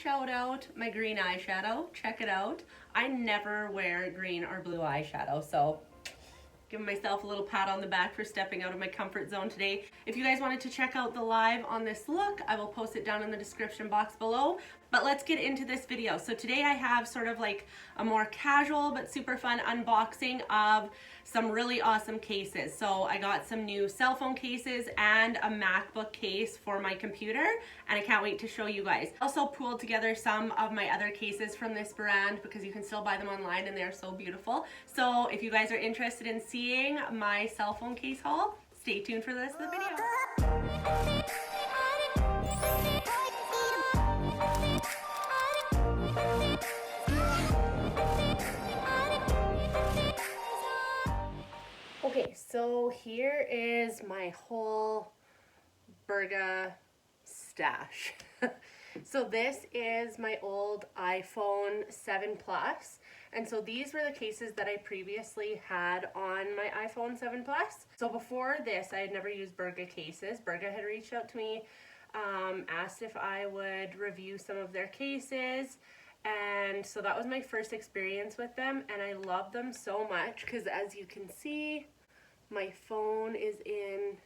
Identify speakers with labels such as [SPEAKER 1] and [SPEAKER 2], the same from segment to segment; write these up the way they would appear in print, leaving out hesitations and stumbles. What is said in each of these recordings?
[SPEAKER 1] shout out my green eyeshadow. Check it out. I never wear green or blue eyeshadow, so giving myself a little pat on the back for stepping out of my comfort zone today. If you guys wanted to check out the live on this look, I will post it down in the description box below. But let's get into this video. So today I have sort of like a more casual but super fun unboxing of some really awesome cases. So I got some new cell phone cases and a MacBook case for my computer, and I can't wait to show you guys. Also pulled together some of my other cases from this brand because you can still buy them online and they're so beautiful. So if you guys are interested in seeing my cell phone case haul, stay tuned for the rest of the video. Okay, so here is my whole Burga stash. So this is my old iPhone 7 Plus, and so these were the cases that I previously had on my iPhone 7 Plus. So before this, I had never used Burga cases. Burga had reached out to me, asked if I would review some of their cases, and so that was my first experience with them, and I love them so much because, as you can see, my phone is in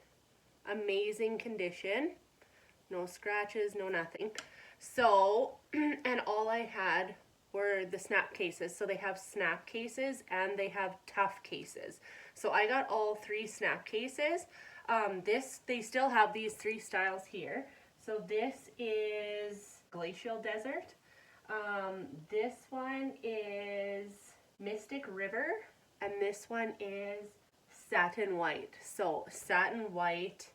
[SPEAKER 1] amazing condition. No scratches, no nothing. So, and all I had were the snap cases. So they have snap cases and they have tough cases. So I got all three snap cases. They still have these three styles here. So this is Glacial Desert. This one is Mystic River, and this one is Satin White. So Satin White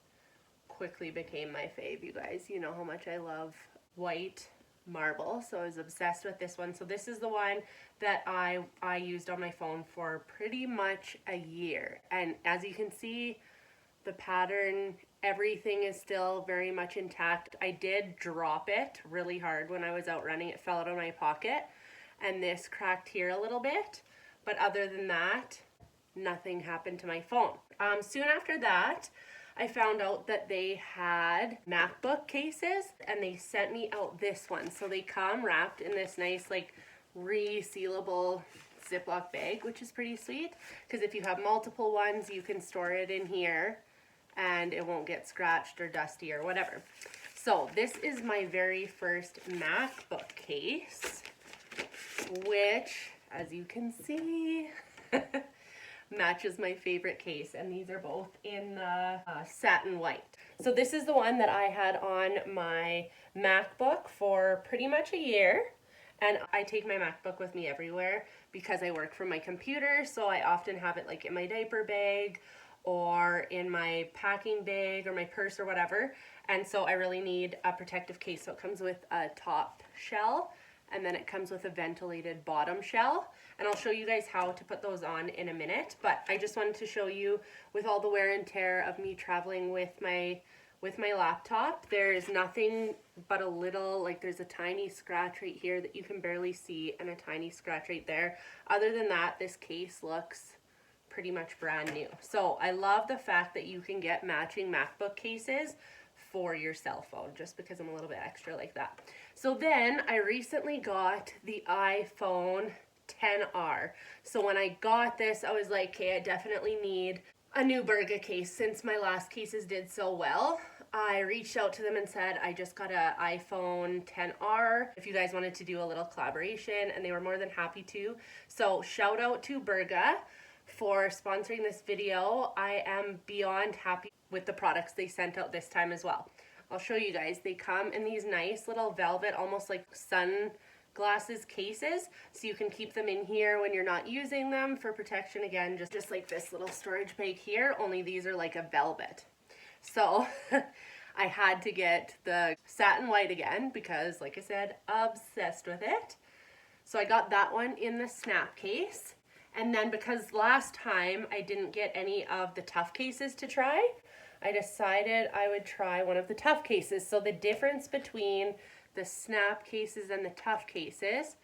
[SPEAKER 1] quickly became my fave, you guys. You know how much I love white marble, so I was obsessed with this one. So this is the one that I used on my phone for pretty much a year, and as you can see, the pattern, everything is still very much intact. I did drop it really hard when I was out running. It fell out of my pocket, and this cracked here a little bit, but other than that, nothing happened to my phone. Soon after that, I found out that they had MacBook cases, and they sent me out this one. So they come wrapped in this nice like resealable Ziplock bag, which is pretty sweet, because if you have multiple ones, you can store it in here and it won't get scratched or dusty or whatever. So this is my very first MacBook case, which, as you can see, matches my favorite case, and these are both in the satin white. So this is the one that I had on my MacBook for pretty much a year, and I take my MacBook with me everywhere because I work from my computer, so I often have it like in my diaper bag or in my packing bag or my purse or whatever, and so I really need a protective case. So it comes with a top shell, and then it comes with a ventilated bottom shell, and I'll show you guys how to put those on in a minute. But I just wanted to show you, with all the wear and tear of me traveling with my laptop, there's nothing but a little, like there's a tiny scratch right here that you can barely see, and a tiny scratch right there. Other than that, this case looks pretty much brand new. So I love the fact that you can get matching MacBook cases for your cell phone, just because I'm a little bit extra like that. So then I recently got the iPhone XR. So when I got this, I was like, okay, I definitely need a new Burga case since my last cases did so well. I reached out to them and said I just got an iPhone XR, if you guys wanted to do a little collaboration, and they were more than happy to. So shout out to Burga for sponsoring this video. I am beyond happy with the products they sent out this time as well. I'll show you guys. They come in these nice little velvet, almost like sunglasses cases, so you can keep them in here when you're not using them for protection. Again, just like this little storage bag here, only these are like a velvet. So I had to get the satin white again because, like I said, obsessed with it. So I got that one in the snap case. And then because last time I didn't get any of the tough cases to try, I decided I would try one of the tough cases. So the difference between the snap cases and the tough cases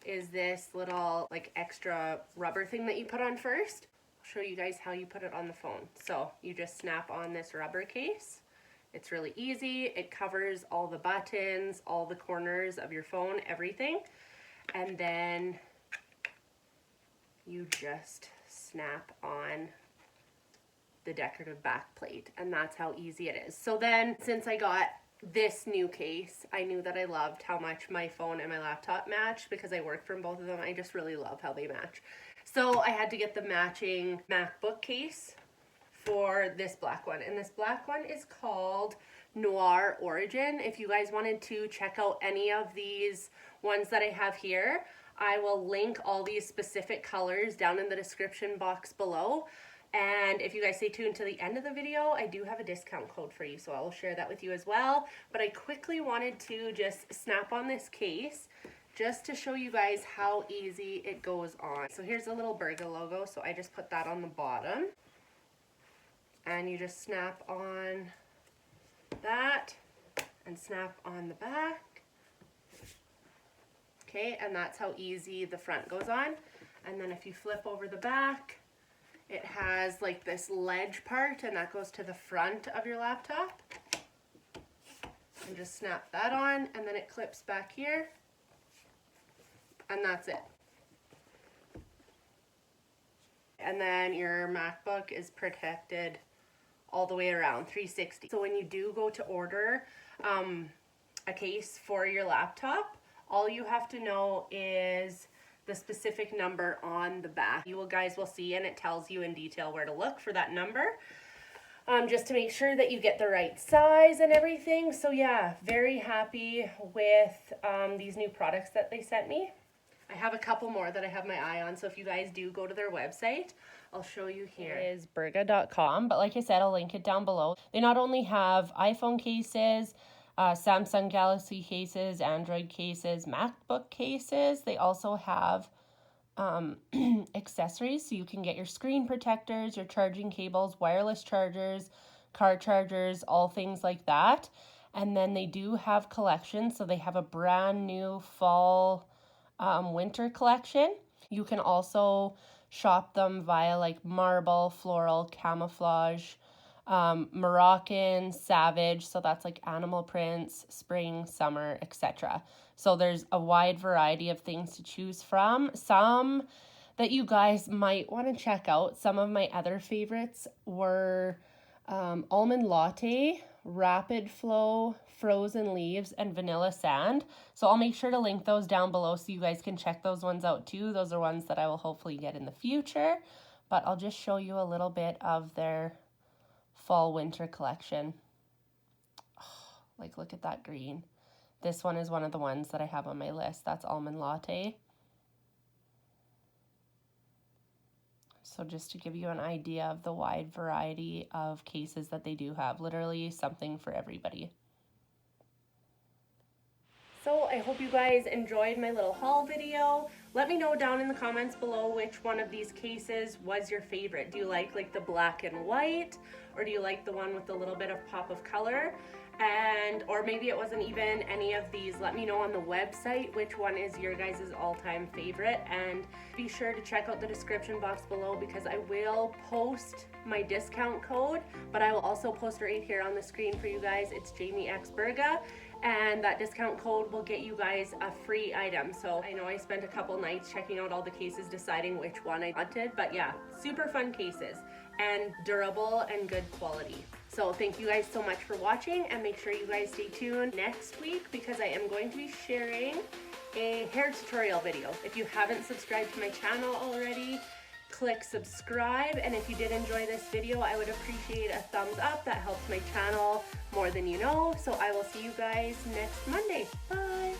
[SPEAKER 1] is this little like extra rubber thing that you put on first. I'll show you guys how you put it on the phone. So you just snap on this rubber case, It's really easy. It covers all the buttons, all the corners of your phone, everything. And then you just snap on the decorative back plate, and that's how easy it is. So then, since I got this new case, I knew that I loved how much my phone and my laptop matched because I work from both of them. I just really love how they match. So I had to get the matching MacBook case for this black one, and this black one is called Noir Origin. If you guys wanted to check out any of these ones that I have here, I will link all these specific colors down in the description box below. And if you guys stay tuned to the end of the video, I do have a discount code for you, so I will share that with you as well. But I quickly wanted to just snap on this case just to show you guys how easy it goes on. So here's the little Burga logo, so I just put that on the bottom. And you just snap on that and snap on the back. Okay, and that's how easy the front goes on. And then if you flip over the back, it has like this ledge part, and that goes to the front of your laptop. And just snap that on, and then it clips back here. And that's it. And then your MacBook is protected all the way around, 360. So when you do go to order a case for your laptop, all you have to know is the specific number on the back. You guys will see, and it tells you in detail where to look for that number, just to make sure that you get the right size and everything. So yeah, very happy with these new products that they sent me. I have a couple more that I have my eye on, so if you guys do go to their website, I'll show you here. It is burga.com, but like I said, I'll link it down below. They not only have iPhone cases, Samsung Galaxy cases, Android cases, MacBook cases, they also have accessories, so you can get your screen protectors, your charging cables, wireless chargers, car chargers, all things like that. And then they do have collections, so they have a brand new fall winter collection. You can also shop them via like marble, floral, camouflage, Moroccan, savage, so that's like animal prints, spring, summer, etc. So there's a wide variety of things to choose from. Some that you guys might want to check out. Some of my other favorites were almond latte, rapid flow, frozen leaves, and vanilla sand. So I'll make sure to link those down below so you guys can check those ones out too. Those are ones that I will hopefully get in the future, but I'll just show you a little bit of their fall winter collection. Oh, like, look at that green. This one is one of the ones that I have on my list. That's almond latte. So just to give you an idea of the wide variety of cases that they do have, literally something for everybody. So I hope you guys enjoyed my little haul video. Let me know down in the comments below which one of these cases was your favorite. Do you like the black and white, or do you like the one with a little bit of pop of color? Or maybe it wasn't even any of these. Let me know on the website which one is your guys' all-time favorite, and be sure to check out the description box below because I will post my discount code, but I will also post it right here on the screen for you guys. It's Jamie X Burga, and that discount code will get you guys a free item. So I know I spent a couple nights checking out all the cases, deciding which one I wanted, but yeah, super fun cases and durable and good quality. So thank you guys so much for watching, and make sure you guys stay tuned next week because I am going to be sharing a hair tutorial video. If you haven't subscribed to my channel already, click subscribe, and if you did enjoy this video, I would appreciate a thumbs up. That helps my channel more than you know. So I will see you guys next Monday. Bye.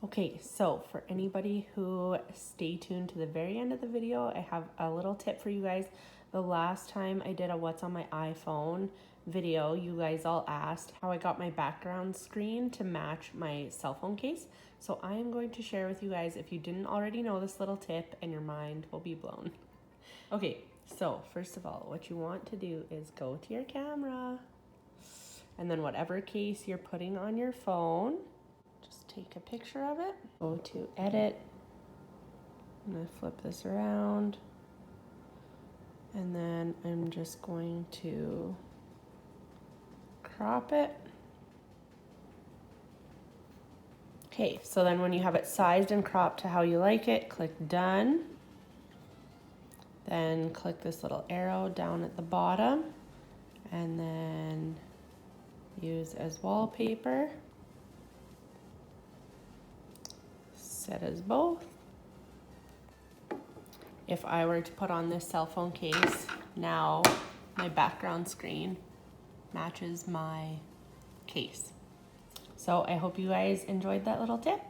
[SPEAKER 1] Okay, so for anybody who stay tuned to the very end of the video, I have a little tip for you guys. The last time I did a what's on my iPhone video, you guys all asked how I got my background screen to match my cell phone case. So I am going to share with you guys, if you didn't already know this little tip, and your mind will be blown. Okay, so first of all, what you want to do is go to your camera, and then whatever case you're putting on your phone, just take a picture of it. Go to edit. I'm gonna flip this around. And then I'm just going to crop it. Okay, so then when you have it sized and cropped to how you like it, click done. Then click this little arrow down at the bottom and then use as wallpaper. Set as both. If I were to put on this cell phone case, now my background screen matches my case. So I hope you guys enjoyed that little tip.